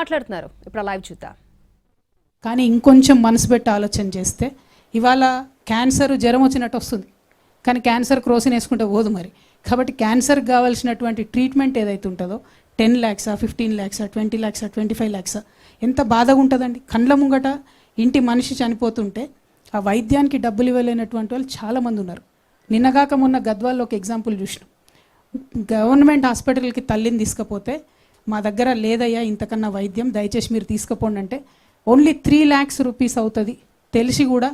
మాట్లాడుతున్నారు. ఇప్పుడు లైవ్ చూద్దాం. కానీ ఇంకొంచెం మనసు పెట్టి ఆలోచన చేస్తే ఇవాళ క్యాన్సర్ జ్వరం వచ్చినట్టు వస్తుంది, కానీ క్యాన్సర్ క్రోసిన్ వేసుకుంటే పోదు మరి. కాబట్టి క్యాన్సర్కి కావాల్సినటువంటి ట్రీట్మెంట్ ఏదైతే ఉంటుందో 10 lakhs, 15 lakhs, 20 lakhs, 25 lakhs ఎంత బాధగా ఉంటుందండి. కండ్ల ముంగట ఇంటి మనిషి చనిపోతుంటే ఆ వైద్యానికి డబ్బులు ఇవ్వలేనటువంటి వాళ్ళు చాలామంది ఉన్నారు. నిన్నగాక మొన్న గద్వాల్లో ఒక ఎగ్జాంపుల్ చూసినాం. గవర్నమెంట్ హాస్పిటల్కి తల్లిని తీసుకపోతే మా దగ్గర లేదయ్యా ఇంతకన్నా వైద్యం, దయచేసి మీరు తీసుకుపోండి అంటే ఓన్లీ 3 lakhs rupees అవుతుంది. తెలిసి కూడా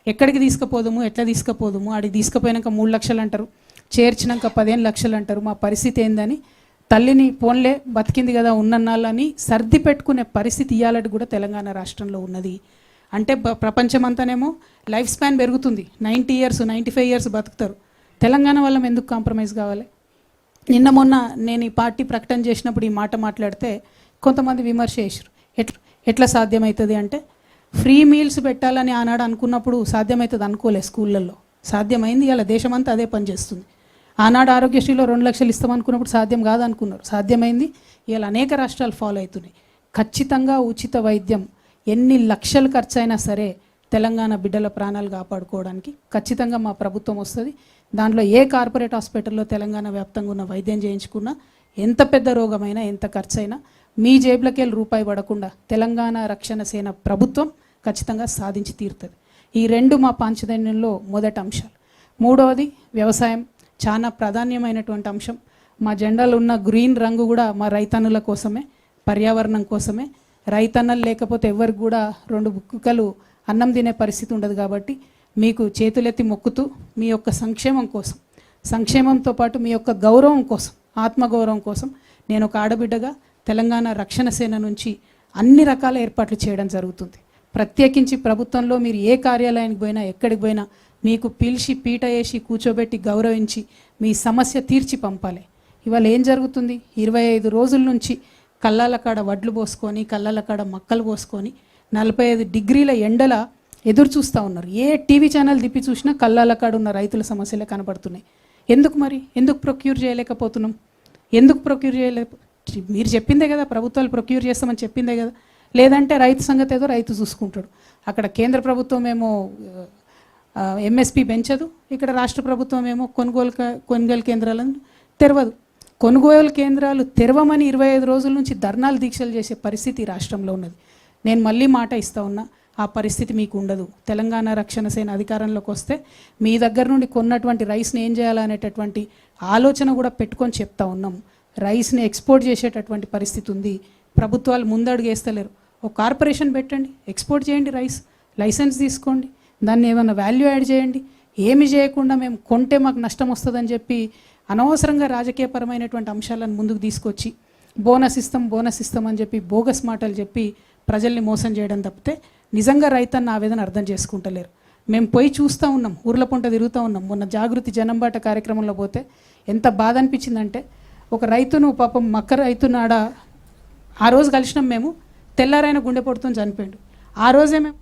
ఎక్కడికి తీసుకుపోదాము, ఎట్లా తీసుకుపోదాము, ఆడికి తీసుకుపోయాక 3 లక్షలు అంటారు, చేర్చినాక 15 లక్షలు అంటారు. మా పరిస్థితి ఏందని తల్లిని పోన్లే బతికింది కదా ఉన్నన్నాళ్ళని సర్ది పెట్టుకునే పరిస్థితి ఇవ్వాలని కూడా తెలంగాణ రాష్ట్రంలో ఉన్నది. అంటే ప్రపంచమంతానేమో లైఫ్ స్పాన్ పెరుగుతుంది, 90 years 95 years బతుకుతారు. తెలంగాణ వాళ్ళం ఎందుకు కాంప్రమైజ్ కావాలి? నిన్న మొన్న నేను ఈ పార్టీ ప్రకటన చేసినప్పుడు ఈ మాట మాట్లాడితే కొంతమంది విమర్శ చేశారు. ఎట్లా సాధ్యమవుతుంది అంటే, ఫ్రీ మీల్స్ పెట్టాలని ఆనాడు అనుకున్నప్పుడు సాధ్యమవుతుంది అనుకోలే, స్కూళ్ళల్లో సాధ్యమైంది. ఇలా దేశమంతా అదే పనిచేస్తుంది. ఆనాడు ఆరోగ్యశ్రీలో 2 లక్షలు ఇస్తామనుకున్నప్పుడు సాధ్యం కాదనుకున్నారు, సాధ్యమైంది. ఇలా అనేక రాష్ట్రాలు ఫాలో అవుతున్నాయి. ఖచ్చితంగా ఉచిత వైద్యం ఎన్ని లక్షలు ఖర్చు అయినా సరే తెలంగాణ బిడ్డల ప్రాణాలు కాపాడుకోవడానికి ఖచ్చితంగా మా ప్రభుత్వం వస్తుంది. దాంట్లో ఏ కార్పొరేట్ హాస్పిటల్లో తెలంగాణ వ్యాప్తంగా ఉన్న వైద్యం చేయించుకున్నా ఎంత పెద్ద రోగమైనా ఎంత ఖర్చు అయినా మీ జేబులకి వెళ్ళి రూపాయి పడకుండా తెలంగాణ రక్షణ సేన ప్రభుత్వం ఖచ్చితంగా సాధించి తీరుతుంది. ఈ 2 మా పాంచజన్యంలో మొదటి అంశాలు. మూడవది వ్యవసాయం, చాలా ప్రాధాన్యమైనటువంటి అంశం. మా జెండాలో ఉన్న గ్రీన్ రంగు కూడా మా రైతన్నుల కోసమే, పర్యావరణం కోసమే. రైతన్నలు లేకపోతే ఎవరికి కూడా 2 బుక్కలు అన్నం తినే పరిస్థితి ఉండదు. కాబట్టి మీకు చేతులెత్తి మొక్కుతూ మీ యొక్క సంక్షేమం కోసం, సంక్షేమంతో పాటు మీ యొక్క గౌరవం కోసం, ఆత్మగౌరవం కోసం నేను ఒక ఆడబిడ్డగా తెలంగాణ రక్షణ సేన నుంచి అన్ని రకాల ఏర్పాట్లు చేయడం జరుగుతుంది. ప్రత్యేకించి ప్రభుత్వంలో మీరు ఏ కార్యాలయానికి పోయినా, ఎక్కడికి పోయినా మీకు పిలిచి పీట వేసి కూర్చోబెట్టి గౌరవించి మీ సమస్య తీర్చి పంపాలి. ఇవాళ ఏం జరుగుతుంది? 25 రోజుల నుంచి కళ్ళాల కాడ వడ్లు పోసుకొని, కళ్ళాల కాడ మక్కలు పోసుకొని 45 degrees ఎండల ఎదురు చూస్తూ ఉన్నారు. ఏ టీవీ ఛానల్ తిప్పి చూసినా కళ్ళాల కాడ ఉన్న రైతుల సమస్యలే కనబడుతున్నాయి. ఎందుకు మరి? ఎందుకు ప్రొక్యూర్ చేయలేకపోతున్నాం? ఎందుకు ప్రొక్యూర్ మీరు చెప్పిందే కదా, ప్రభుత్వాలు ప్రొక్యూర్ చేస్తామని చెప్పిందే కదా. లేదంటే రైతు సంగతి ఏదో రైతు చూసుకుంటాడు. అక్కడ కేంద్ర ప్రభుత్వం ఏమో MSP పెంచదు, ఇక్కడ రాష్ట్ర ప్రభుత్వం ఏమో కొనుగోలు కేంద్రాలను తెరవదు. కొనుగోలు కేంద్రాలు తెరవమని 25 రోజుల నుంచి ధర్నాలు దీక్షలు చేసే పరిస్థితి రాష్ట్రంలో ఉన్నది. నేను మళ్ళీ మాట ఇస్తా ఉన్నా, ఆ పరిస్థితి మీకు ఉండదు. తెలంగాణ రక్షణ సేన అధికారంలోకి వస్తే మీ దగ్గర నుండి కొన్నటువంటి రైస్ని ఏం చేయాలనేటటువంటి ఆలోచన కూడా పెట్టుకొని చెప్తా ఉన్నాం. రైస్ని ఎక్స్పోర్ట్ చేసేటటువంటి పరిస్థితి ఉంది. ప్రభుత్వాలు ముందడుగు వేస్తలేరు. ఒక కార్పొరేషన్ పెట్టండి, ఎక్స్పోర్ట్ చేయండి రైస్, లైసెన్స్ తీసుకోండి, దాన్ని ఏమైనా వాల్యూ యాడ్ చేయండి. ఏమి చేయకుండా మేము కొంటే మాకు నష్టం వస్తుందని చెప్పి అనవసరంగా రాజకీయపరమైనటువంటి అంశాలను ముందుకు తీసుకొచ్చి బోనస్ ఇస్తాం అని చెప్పి బోగస్ మాటలు చెప్పి ప్రజల్ని మోసం చేయడం తప్పితే నిజంగా రైతన్న ఆవేదన అర్థం చేసుకుంటలేరు. మేము పోయి చూస్తూ ఉన్నాం, ఊర్ల పొంట తిరుగుతూ ఉన్నాం. మొన్న జాగృతి జనంబాట కార్యక్రమంలో పోతే ఎంత బాధ అనిపించిందంటే, ఒక రైతును పాపం మక్క రైతునాడ ఆ రోజు కలిసినాం మేము, తెల్లారైన గుండెపోటుతో చనిపోయాడు. ఆ రోజే మేము